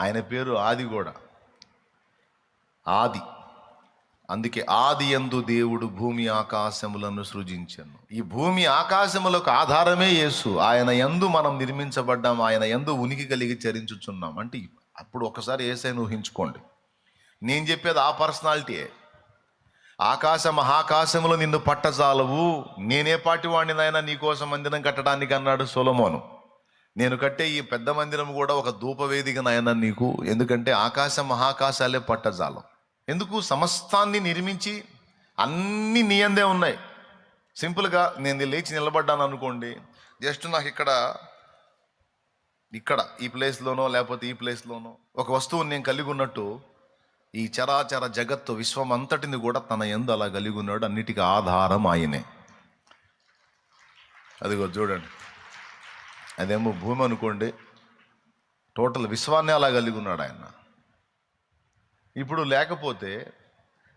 ఆయన పేరు ఆది కూడా, ఆది. అందుకే ఆది యందు దేవుడు భూమి ఆకాశములను సృజించెను. ఈ భూమి ఆకాశములకు ఆధారమే యేసు. ఆయన యందు మనం నిర్మించబడ్డాం, ఆయన యందు ఉనికి కలిగి చరించుచున్నాం. అంటే అప్పుడు ఒకసారి యేసయ్యను ఊహించుకోండి. నేను చెప్పేది ఆ పర్సనాలిటీయే. ఆకాశ మహాకాశములు నిన్ను పట్టజాలవు, నేనే పాటి వాడిని నాయన నీకోసం మందిరం కట్టడానికి అన్నాడు సొలొమోను. నేను కట్టే ఈ పెద్ద మందిరం కూడా ఒక ధూపవేదిక నాయన నీకు, ఎందుకంటే ఆకాశ మహాకాశాలే పట్టజాలం. ఎందుకు? సమస్తాన్ని నిర్మించి అన్ని నీ అందే ఉన్నాయి. సింపుల్గా నేను లేచి నిలబడ్డాను అనుకోండి, జస్ట్ నాకు ఇక్కడ ఈ ప్లేస్లోనో లేకపోతే ఈ ప్లేస్లోనో ఒక వస్తువుని నేను కలిగి ఉన్నట్టు, ఈ చరాచర జగత్తు విశ్వం అంతటిని కూడా తన యందు అలా కలిగి ఉన్నాడు. అన్నిటికీ ఆధారం ఆయనే. అదిగో చూడండి, అదేమో భూమి అనుకోండి, టోటల్ విశ్వాన్ని అలా కలిగి ఉన్నాడు ఆయన. ఇప్పుడు లేకపోతే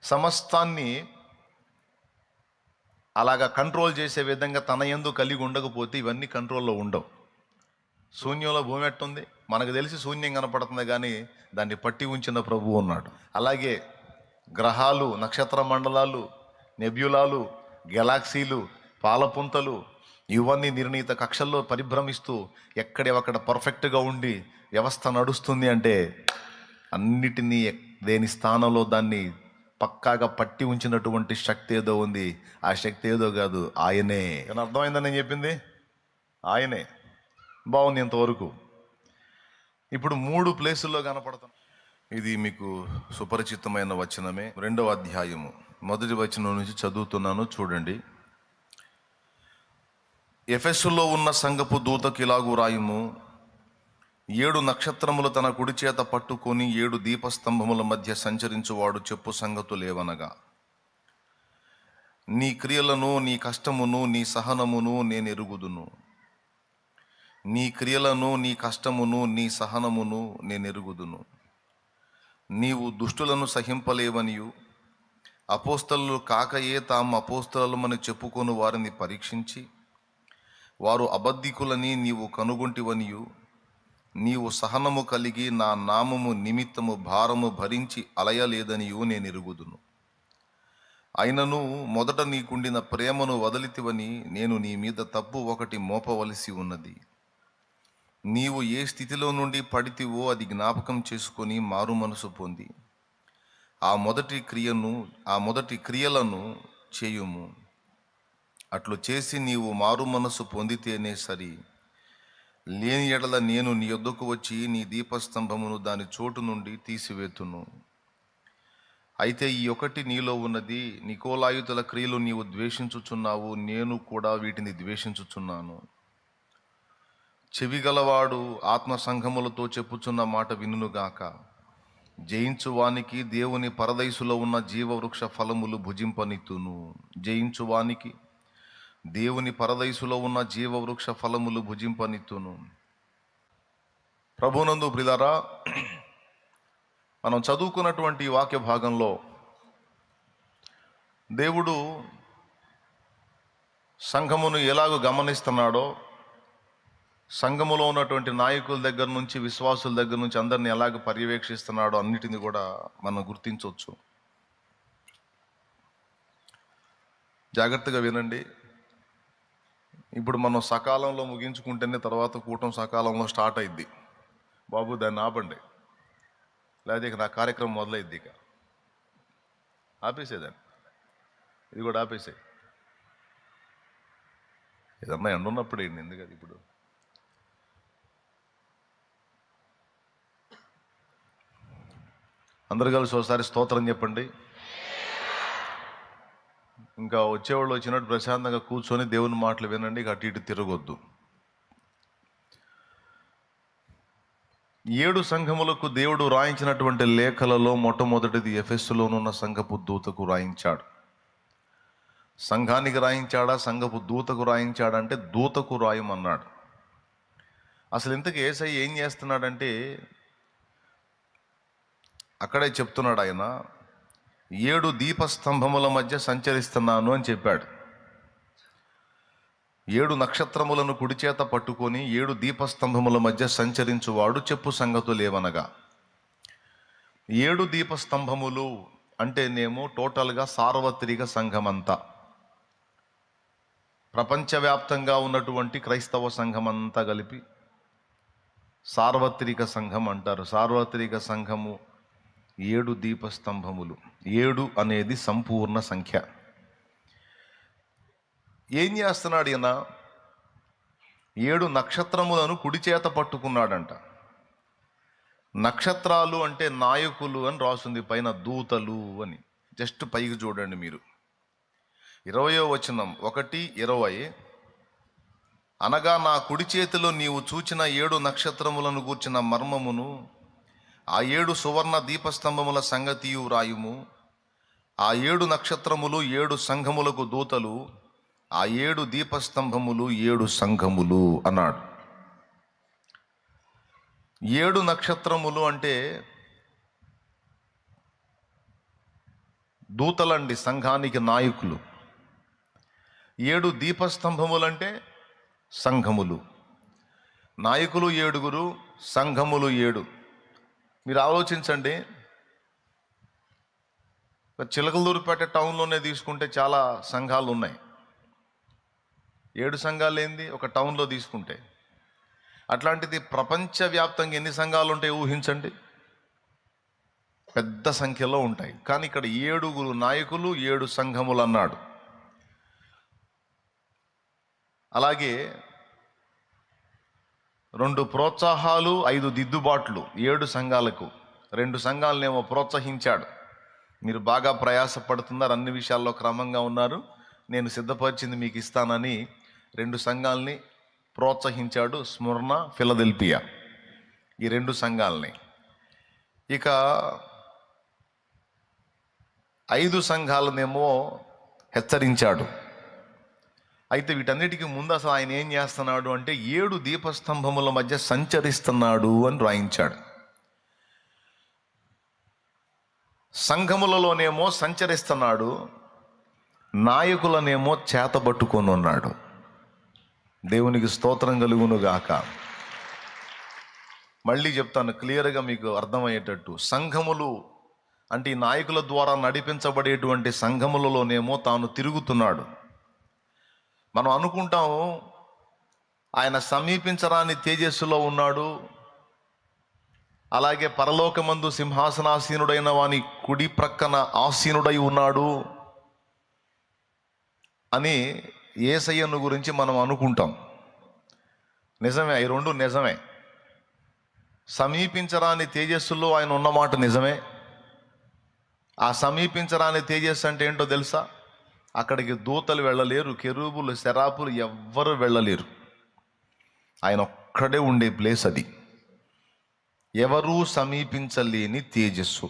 సమస్తాన్ని అలాగా కంట్రోల్ చేసే విధంగా తన యందు కలిగి ఉండకపోతే ఇవన్నీ కంట్రోల్లో ఉండవు. శూన్యంలో భూమి ఎట్టుంది? మనకు తెలిసి శూన్యం కనపడుతుంది, కానీ దాన్ని పట్టి ఉంచిన ప్రభువు ఉన్నాడు. అలాగే గ్రహాలు, నక్షత్ర మండలాలు, నెబ్యులాలు, గెలాక్సీలు, పాలపుంతలు, ఇవన్నీ నిర్ణీత కక్షల్లో పరిభ్రమిస్తూ ఎక్కడెక్కడ పర్ఫెక్ట్గా ఉండి వ్యవస్థ నడుస్తుంది అంటే అన్నిటినీ దేని స్థానంలో దాన్ని పక్కాగా పట్టి ఉంచినటువంటి శక్తి ఏదో ఉంది. ఆ శక్తి ఏదో కాదు, ఆయనే. కానీ అర్థమైందని నేను చెప్పింది? ఆయనే. బాగుంది ఇంతవరకు. ఇప్పుడు 3 ప్లేసుల్లో కనపడతాం. ఇది మీకు సుపరిచితమైన వచనమే. 2వ అధ్యాయము 1వ వచనం నుంచి చదువుతున్నాను, చూడండి. ఎఫెసులో ఉన్న సంఘపు దూతకు ఇలాగు రాయుము: 7 నక్షత్రములు తన కుడి చేత పట్టుకొని 7 దీపస్తంభముల మధ్య సంచరించువాడు చెప్పు సంగతులేవనగా, నీ క్రియలను, నీ కష్టమును, నీ సహనమును నేను ఎరుగుదును. నీ క్రియలను, నీ కష్టమును, నీ సహనమును నేను ఎరుగుదును. నీవు దుష్టులను సహింపలేవనియు, అపోస్తలు కాకయే తాము అపోస్తలమని చెప్పుకొని వారిని పరీక్షించి వారు అబద్ధికులని నీవు కనుగొంటివనియు, నీవు సహనము కలిగి నా నామము నిమిత్తము భారము భరించి అలయలేదనియు నేను ఎరుగుదును. అయినను మొదట నీకుండిన ప్రేమను వదిలితివని నేను నీ మీద తప్పు ఒకటి మోపవలసి ఉన్నది. నీవు ఏ స్థితిలో నుండి పడితివో అది జ్ఞాపకం చేసుకొని మారు మనసు పొంది ఆ మొదటి క్రియలను చేయుము. అట్లు చేసి నీవు మారు మనసు పొందితేనే సరి. లేని ఎడల నేను నీ యొద్దకు వచ్చి నీ దీపస్తంభమును దాని చోటు నుండి తీసివేతును. అయితే ఈ ఒకటి నీలో ఉన్నది, నికోలాయుతుల క్రియలు నీవు ద్వేషించుచున్నావు, నేను కూడా వీటిని ద్వేషించుచున్నాను. చెవిగలవాడు ఆత్మ సంఘములతో చెప్పుచున్న మాట వినుగాక. జయించువానికి దేవుని పరదైసులో ఉన్న జీవవృక్ష ఫలములు భుజింపనిత్తును. జయించువానికి దేవుని పరదైసులో ఉన్న జీవవృక్ష ఫలములు భుజింపనిత్తును. ప్రభునందు ప్రియులారా, మనం చదువుకున్నటువంటి వాక్య భాగంలో దేవుడు సంఘమును ఎలాగో గమనిస్తున్నాడో, సంఘములో ఉన్నటువంటి నాయకుల దగ్గర నుంచి, విశ్వాసుల దగ్గర నుంచి అందరిని ఎలాగ పర్యవేక్షిస్తున్నాడో అన్నిటిని కూడా మనం గుర్తించవచ్చు. జాగ్రత్తగా వినండి. ఇప్పుడు మనం సకాలంలో ముగించుకుంటేనే తర్వాత కూటం సకాలంలో స్టార్ట్ అయింది. బాబు దాన్ని ఆపండి, లేదా ఇక నా కార్యక్రమం మొదలైద్ది. ఇక ఆపేసేదాన్ని, ఇది కూడా ఆపేసే. ఏదన్నా ఎండ ఉన్నప్పుడు ఏంటి, ఎందుకది ఇప్పుడు అందరు కలిసి ఒకసారి స్తోత్రం చెప్పండి. ఇంకా వచ్చేవాళ్ళు వచ్చినట్టు ప్రశాంతంగా కూర్చొని దేవుని మాటలు వినండి, ఇక అటు ఇటు తిరగొద్దు. 7 సంఘములకు దేవుడు రాయించినటువంటి లేఖలలో మొట్టమొదటిది ఎఫెసులోనున్న సంఘపు దూతకు రాయించాడు. సంఘానికి రాయించాడా, సంఘపు దూతకు రాయించాడంటే దూతకు రాయమన్నాడు. అసలు ఇంతకు యేసయ్య ఏం చేస్తున్నాడంటే అక్కడే చెప్తున్నాడు. ఆయన 7 దీపస్తంభముల మధ్య సంచరిస్తున్నాను అని చెప్పాడు. 7 నక్షత్రములను కుడి చేత పట్టుకొని 7 దీపస్తంభముల మధ్య సంచరించువాడు చెప్పు సంగతులేవనగా. 7 దీపస్తంభములు అంటేనేమో టోటల్గా సార్వత్రిక సంఘమంతా, ప్రపంచవ్యాప్తంగా ఉన్నటువంటి క్రైస్తవ సంఘమంతా కలిపి సార్వత్రిక సంఘం అంటారు. సార్వత్రిక సంఘము 7 దీపస్తంభములు. 7 అనేది సంపూర్ణ సంఖ్య. ఏం చేస్తున్నాడు ఈయన? 7 నక్షత్రములను కుడి చేత పట్టుకున్నాడంట. నక్షత్రాలు అంటే నాయకులు అని రాస్తుంది పైన, దూతలు అని. జస్ట్ పైకి చూడండి మీరు. 20వ వచనం 1:20, అనగా నా కుడి చేతిలో నీవు చూచిన 7 నక్షత్రములను గూర్చిన మర్మమును, ఆ 7 సువర్ణ దీపస్తంభముల సంగతియు రాయుము. ఆ 7 నక్షత్రములు 7 సంఘములకు దూతలు, ఆ 7 దీపస్తంభములు 7 సంఘములు అన్నాడు. 7 నక్షత్రములు అంటే దూతలండి, సంఘానికి నాయకులు. 7 దీపస్తంభములంటే సంఘములు. నాయకులు 7, సంఘములు 7. మీరు ఆలోచించండి. చిలకలూరుపేట టౌన్లోనే తీసుకుంటే చాలా సంఘాలు ఉన్నాయి. 7 సంఘాలు ఏంది ఒక టౌన్లో తీసుకుంటే? అట్లాంటిది ప్రపంచవ్యాప్తంగా ఎన్ని సంఘాలు ఉంటాయి ఊహించండి. పెద్ద సంఖ్యలో ఉంటాయి. కానీ ఇక్కడ 7 నాయకులు 7 సంఘములు అన్నాడు. అలాగే 2 ప్రోత్సాహాలు 5 దిద్దుబాట్లు 7 సంఘాలకు. 2 సంఘాలనేమో ప్రోత్సహించాడు. మీరు బాగా ప్రయాసపడుతున్నారు, అన్ని విషయాల్లో క్రమంగా ఉన్నారు, నేను సిద్ధపరిచింది మీకు ఇస్తానని 2 సంఘాలని ప్రోత్సహించాడు. స్ముర్ణ, ఫిలదెల్ఫియా, ఈ 2 సంఘాలని. ఇక 5 సంఘాలనేమో హెచ్చరించాడు. అయితే వీటన్నిటికీ ముందు అసలు ఆయన ఏం చేస్తున్నాడు అంటే 7 దీపస్తంభముల మధ్య సంచరిస్తున్నాడు అని రాయించాడు. సంఘములలోనేమో సంచరిస్తున్నాడు, నాయకులనేమో చేతబట్టుకొని ఉన్నాడు. దేవునికి స్తోత్రం కలుగును గాక. మళ్ళీ చెప్తాను క్లియర్గా మీకు అర్థమయ్యేటట్టు. సంఘములు అంటే ఈ నాయకుల ద్వారా నడిపించబడేటువంటి సంఘములలోనేమో తాను తిరుగుతున్నాడు. మనం అనుకుంటాము ఆయన సమీపించరాని తేజస్సులో ఉన్నాడు, అలాగే పరలోకమందు సింహాసనాసీనుడైన వాని కుడి ప్రక్కన ఆసీనుడై ఉన్నాడు అని యేసయ్యను గురించి మనం అనుకుంటాం. నిజమే, ఈ 2 నిజమే. సమీపించరాని తేజస్సులో ఆయన ఉన్నమాట నిజమే. ఆ సమీపించరాని తేజస్సు అంటే ఏంటో తెలుసా? అక్కడికి దూతలు వెళ్ళలేరు, కెరూబులు, శరాపులు ఎవ్వరు వెళ్ళలేరు. ఆయన ఒక్కడే ఉండే ప్లేస్ అది. ఎవరూ సమీపించలేని తేజస్సు.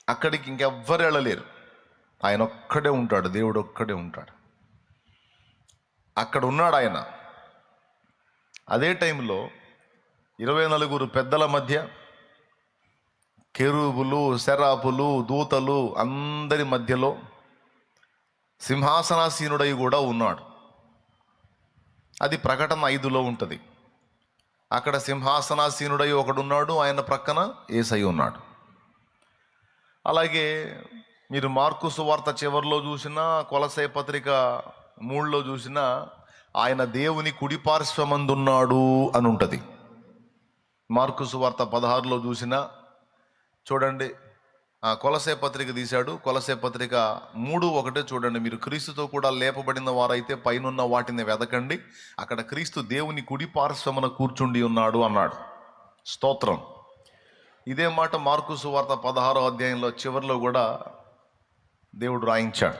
అక్కడికి ఇంకెవ్వరు వెళ్ళలేరు. ఆయన ఒక్కడే ఉంటాడు, దేవుడు ఒక్కడే ఉంటాడు. అక్కడ ఉన్నాడు ఆయన. అదే టైంలో 24 పెద్దల మధ్య, కెరూబులు, శరాపులు, దూతలు అందరి మధ్యలో సింహాసనాసీనుడై కూడా ఉన్నాడు. అది ప్రకటన 5లో ఉంటుంది. అక్కడ సింహాసనాసీనుడై ఒకడున్నాడు, ఆయన ప్రక్కన యేసయ్య ఉన్నాడు. అలాగే మీరు మార్కు సువార్త చివరిలో చూసినా, కొలసై పత్రిక 3లో చూసినా ఆయన దేవుని కుడిపార్శ్వమందున్నాడు అని ఉంటుంది. మార్కు సువార్త 16లో చూసినా చూడండి. కొలసై పత్రిక తీశాడు, కొలసై పత్రిక 3:1 చూడండి. మీరు క్రీస్తుతో కూడా లేపబడిన వారైతే పైనున్న వాటిని వెదకండి, అక్కడ క్రీస్తు దేవుని కుడి పార్శ్వమున కూర్చుండి ఉన్నాడు అన్నాడు. స్తోత్రం. ఇదే మాట మార్కు సువార్త 16వ అధ్యాయంలో చివరిలో కూడా దేవుడు రాయించాడు.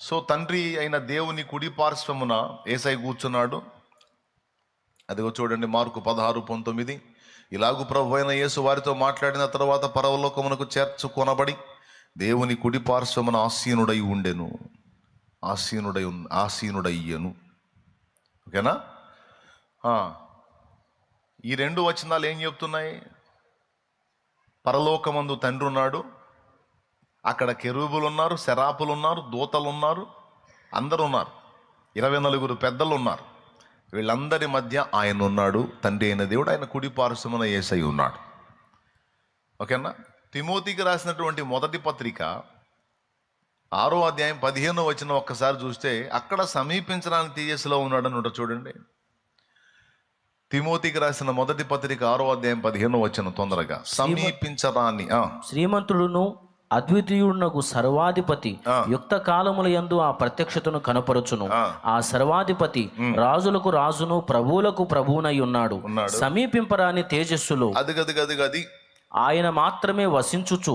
సో తండ్రి అయిన దేవుని కుడి పార్శ్వమున యేసయ్య కూర్చున్నాడు. అదిగో చూడండి మార్కు 16:19. ఇలాగు ప్రభు అయిన యేసు వారితో మాట్లాడిన తర్వాత పరలోకమునకు చేర్చుకొనబడి దేవుని కుడి పార్శ్వమున ఆసీనుడై ఉండెను, ఆసీనుడయ్యను. ఓకేనా? ఈ 2 వచనాలు ఏం చెప్తున్నాయి? పరలోకమందు తండ్రి ఉన్నాడు, అక్కడ కెరూబులు ఉన్నారు, శరాపులు ఉన్నారు, దూతలు ఉన్నారు, అందరూ ఉన్నారు. 24 పెద్దలు ఉన్నారు. వీళ్ళందరి మధ్య ఆయన ఉన్నాడు. తండ్రి అయిన దేవుడు ఆయన కుడి పార్శ్వమున యేసయ్య ఉన్నాడు. ఓకేనా? తిమోతికి రాసినటువంటి మొదటి పత్రిక 6వ అధ్యాయం 15వ వచనం ఒక్కసారి చూస్తే అక్కడ సమీపించడానికి తేజస్సులో ఉన్నాడని ఉంటాడు చూడండి. తిమోతికి రాసిన మొదటి పత్రిక 6వ అధ్యాయం 15వ వచనం తొందరగా. సమీపించరాని శ్రీమంతుడును అద్వితీయుడునకు సర్వాధిపతి యుక్త కాలముల యందు ఆ ప్రత్యక్షతను కనపరుచును. ఆ సర్వాధిపతి రాజులకు రాజును ప్రభువులకు ప్రభువునై ఉన్నాడు. సమీపింపరాని తేజస్సులో అది ఆయన మాత్రమే వసించుచు.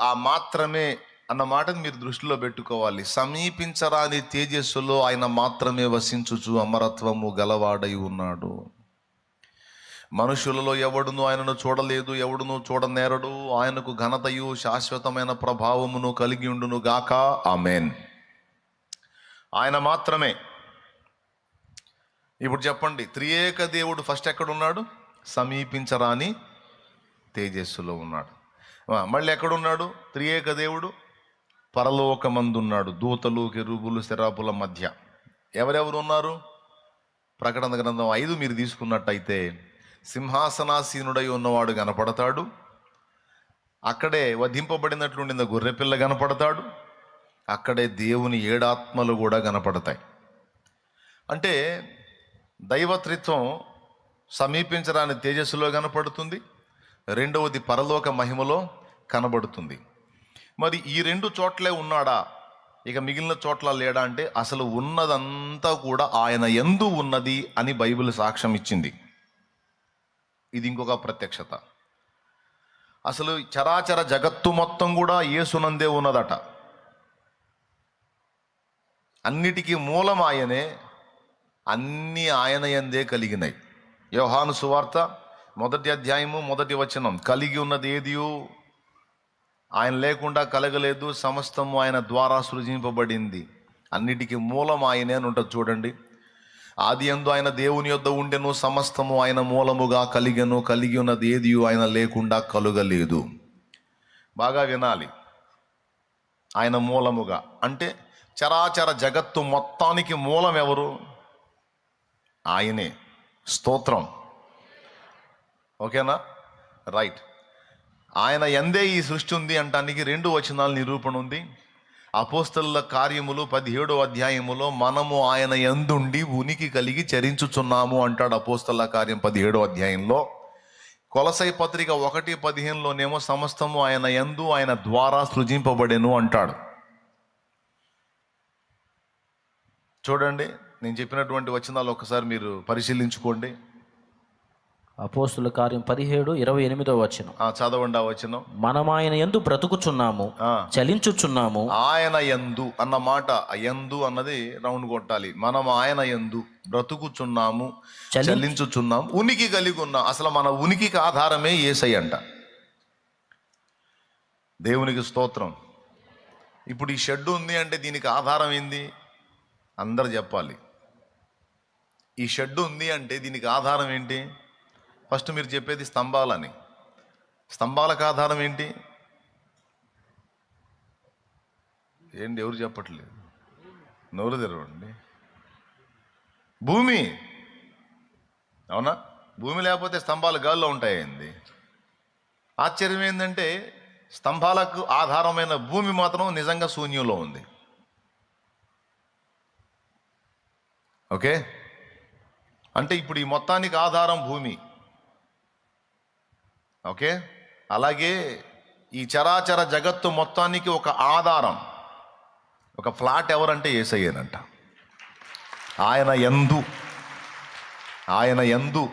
ఆ మాత్రమే అన్న మాటను మీరు దృష్టిలో పెట్టుకోవాలి. సమీపించరాని తేజస్సులో ఆయన మాత్రమే వసించుచు అమరత్వము గలవాడై ఉన్నాడు. మనుషులలో ఎవడును ఆయనను చూడలేదు, ఎవడును చూడనేరడు. ఆయనకు ఘనతయు శాశ్వతమైన ప్రభావమును కలిగి ఉండును గాక. ఆమేన్. ఆయన మాత్రమే. ఇప్పుడు చెప్పండి, త్రియేక దేవుడు ఫస్ట్ ఎక్కడున్నాడు? సమీపించరాని తేజస్సులో ఉన్నాడు. మళ్ళీ ఎక్కడున్నాడు త్రియేక దేవుడు? పరలోకమందున్నాడు, దూతలు కెరూబులు శరాపుల మధ్య. ఎవరెవరు ఉన్నారు? ప్రకటన గ్రంథం 5 మీరు తీసుకున్నట్టయితే సింహాసనాసీనుడై ఉన్నవాడు కనపడతాడు. అక్కడే వధింపబడినట్లుండిన గొర్రెపిల్ల కనపడతాడు. అక్కడే దేవుని 7 ఆత్మలు కూడా కనపడతాయి. అంటే దైవత్రిత్వం సమీపించరాని తేజస్సులో కనపడుతుంది. రెండవది పరలోక మహిమలో కనబడుతుంది. మరి ఈ 2 చోట్లే ఉన్నాడా, ఇక మిగిలిన చోట్ల లేడా అంటే అసలు ఉన్నదంతా కూడా ఆయన యందు ఉన్నది అని బైబిల్ సాక్ష్యం ఇచ్చింది. ఇది ఇంకొక ప్రత్యక్షత. అసలు చరాచర జగత్తు మొత్తం కూడా యేసునందే ఉన్నదట. అన్నిటికీ మూలం ఆయనే, అన్నీ ఆయన యందే కలిగినాయి. యోహాను సువార్త 1వ అధ్యాయము 1వ వచనం, కలిగి ఉన్నది ఏదియు ఆయన లేకుండా కలగలేదు, సమస్తము ఆయన ద్వారా సృజింపబడింది, అన్నిటికీ మూలం ఆయనే అని ఉంటుంది చూడండి. ఆది యందు ఆయన దేవుని యొద్ద ఉండెను, సమస్తము ఆయన మూలముగా కలిగెను, కలిగి ఉన్నది ఏదియు ఆయన లేకుండా కలుగలేదు. బాగా వినాలి. ఆయన మూలముగా అంటే చరాచర జగత్తు మొత్తానికి మూలం ఎవరు? ఆయనే. స్తోత్రం. ఓకేనా? రైట్. ఆయన యందే ఈ సృష్టి ఉంది అంటానికి 2 వచనాల నిరూపణ ఉంది. అపోస్తలుల కార్యములు 17వ అధ్యాయములో మనము ఆయన యందుండి ఉనికి కలిగి చరించుచున్నాము అంటాడు అపోస్తలుల కార్యం 17వ అధ్యాయంలో. కొలసై పత్రిక 1:15లోనేమో సమస్తము ఆయన యందు ఆయన ద్వారా సృజింపబడెను అంటాడు. చూడండి, నేను చెప్పినటువంటి వచనాలు ఒకసారి మీరు పరిశీలించుకోండి. అపోస్తుల కార్యం 17:28 వచనం చదవండి. ఆ వచనం, మనం ఆయన యందు బ్రతుకుచున్నాము, చలించుచున్నాము. ఆయన యందు అన్న మాట, యందు అన్నది రౌండ్ కొట్టాలి. మనం ఆయన యందు బ్రతుకుచున్నాము, చలించుచున్నాము, ఉనికి కలిగి ఉన్నాం. అసలు మన ఉనికికి ఆధారమే యేసయ్య అంట. దేవునికి స్తోత్రం. ఇప్పుడు ఈ షెడ్ ఉంది అంటే దీనికి ఆధారం ఏంది? అందరు చెప్పాలి. ఈ షెడ్ ఉంది అంటే దీనికి ఆధారం ఏంటి? ఫస్ట్ మీరు చెప్పేది స్తంభాలని. స్తంభాలకు ఆధారం ఏంటి? ఏంటి, ఎవరు చెప్పట్లేదు? నోరు తెరవండి. భూమి. అవునా? భూమి లేకపోతే స్తంభాలు గాల్లో ఉంటాయండి. ఆశ్చర్యం ఏంటంటే స్తంభాలకు ఆధారమైన భూమి మాత్రం నిజంగా శూన్యంలో ఉంది. ఓకే, అంటే ఇప్పుడు ఈ మొత్తానికి ఆధారం భూమి. ఓకే, అలాగే ఈ చరాచర జగత్తు మొత్తానికి ఒక ఆధారం, ఒక ఫ్లాట్ ఎవరంటే యేసయ్యేనంట. ఆయన యందు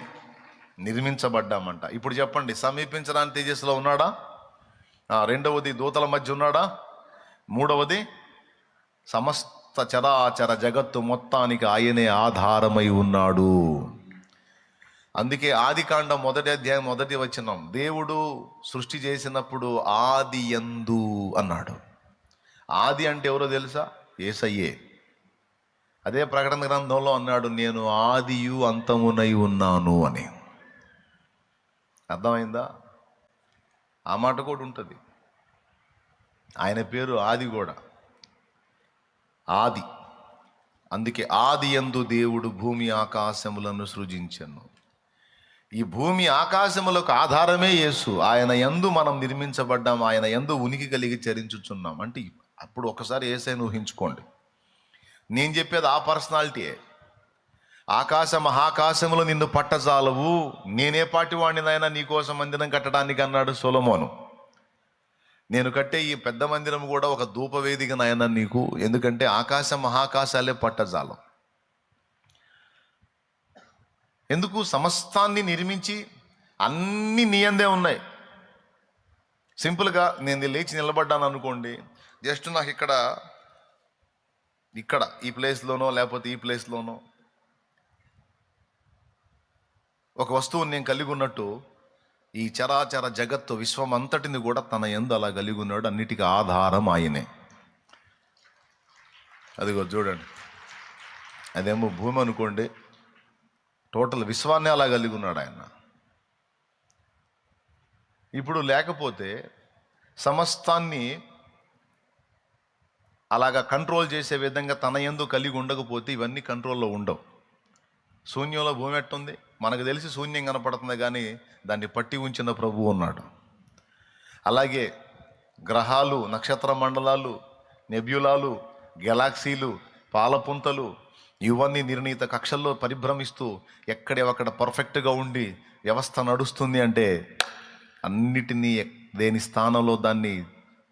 నిర్మించబడ్డామంట. ఇప్పుడు చెప్పండి, సమీపించడానికి తేజస్సులో ఉన్నాడా? రెండవది దూతల మధ్య ఉన్నాడా? మూడవది సమస్త చరాచర జగత్తు మొత్తానికి ఆయనే ఆధారమై ఉన్నాడు. అందుకే ఆదికాండం 1వ అధ్యాయం 1వ వచనం, దేవుడు సృష్టి చేసినప్పుడు ఆది యందు అన్నాడు. ఆది అంటే ఎవరో తెలుసా? యేసయ్యే. అదే ప్రకటన గ్రంథంలో అన్నాడు, నేను ఆదియు అంతమునై ఉన్నాను అని. అర్థమైందా? ఆ మాట కూడా ఉంటుంది. ఆయన పేరు ఆది కూడా. ఆది. అందుకే ఆది యందు దేవుడు భూమి ఆకాశములను సృజించెను. ఈ భూమి ఆకాశములకు ఆధారమే యేసు. ఆయన యందు మనం నిర్మించబడ్డాం, ఆయన యందు ఉనికి కలిగి చరించుచున్నాం. అంటే అప్పుడు ఒకసారి యేసయ్యను ఊహించుకోండి. నేను చెప్పేది ఆ పర్సనాలిటీయే. ఆకాశ మహాకాశములు నిన్ను పట్టజాలవు, నేనే పాటి వాడినైనా నీకోసం మందిరం కట్టడానికి అన్నాడు సొలొమోను. నేను కట్టే ఈ పెద్ద మందిరం కూడా ఒక ధూపవేదిక నాయన నీకు, ఎందుకంటే ఆకాశ మహాకాశాలే పట్టజాలం. ఎందుకు? సమస్తాన్ని నిర్మించి అన్ని నీ అందే ఉన్నాయి. సింపుల్గా నేను లేచి నిలబడ్డాను అనుకోండి, జస్ట్ నాకు ఇక్కడ ఈ ప్లేస్లోనో లేకపోతే ఈ ప్లేస్లోనో ఒక వస్తువుని నేను కలిగి ఉన్నట్టు ఈ చరాచర జగత్తు విశ్వం అంతటిని కూడా తన యందు అలా కలిగి ఉన్నాడు. అన్నిటికీ ఆధారం ఆయనే. అదిగో చూడండి, అదేమో భూమి అనుకోండి, టోటల్ విశ్వాన్ని అలా కలిగి ఉన్నాడు ఆయన. ఇప్పుడు లేకపోతే సమస్తాన్ని అలాగా కంట్రోల్ చేసే విధంగా తన యందు కలిగి ఉండకపోతే ఇవన్నీ కంట్రోల్లో ఉండవు. శూన్యంలో భూమి ఎట్టుంది? మనకు తెలిసి శూన్యం కనపడుతుంది, కానీ దాన్ని పట్టి ఉంచిన ప్రభువు ఉన్నాడు. అలాగే గ్రహాలు, నక్షత్ర మండలాలు, నెబ్యులాలు, గెలాక్సీలు, పాలపుంతలు ఇవన్నీ నిర్ణీత కక్షల్లో పరిభ్రమిస్తూ ఎక్కడెక్కడ పర్ఫెక్ట్గా ఉండి వ్యవస్థ నడుస్తుంది అంటే అన్నిటినీ దేని స్థానంలో దాన్ని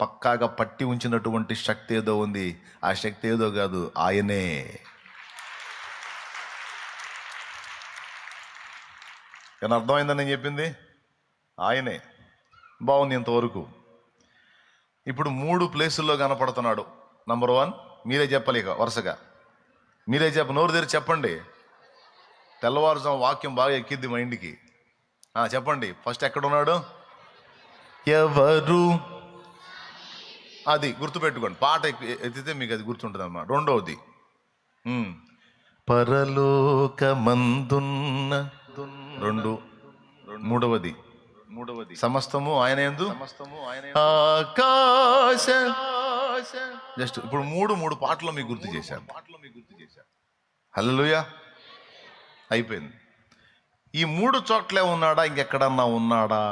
పక్కాగా పట్టి ఉంచినటువంటి శక్తి ఏదో ఉంది. ఆ శక్తి ఏదో కాదు, ఆయనే. కానీ అర్థమైందని నేను చెప్పింది? ఆయనే. బాగుంది ఇంతవరకు. ఇప్పుడు 3 ప్లేసుల్లో కనపడుతున్నాడు. నంబర్ 1 మీరే చెప్పలేక వరుసగా మీరే నోరు తెరిచి చెప్పండి. తెల్లవారుజాము వాక్యం బాగా ఎక్కిద్ది మైండ్కి. చెప్పండి, ఫస్ట్ ఎక్కడున్నాడు? ఎవరు? అది గుర్తుపెట్టుకోండి. పాట ఎత్తితే మీకు అది గుర్తుంటుంది అన్నమాట. రెండవది పరలోకమందున్న 2. మూడవది సమస్తము ఆయన యందు ఆకాశ. జస్ట్ ఇప్పుడు 3 పాటలు మీకు గుర్తు చేశాను. హల్లెలూయా. అయిపోయింది. ఈ 3 చోట్లే ఉన్నాడా? ఇంకెక్కడన్నా ఉన్నాడా?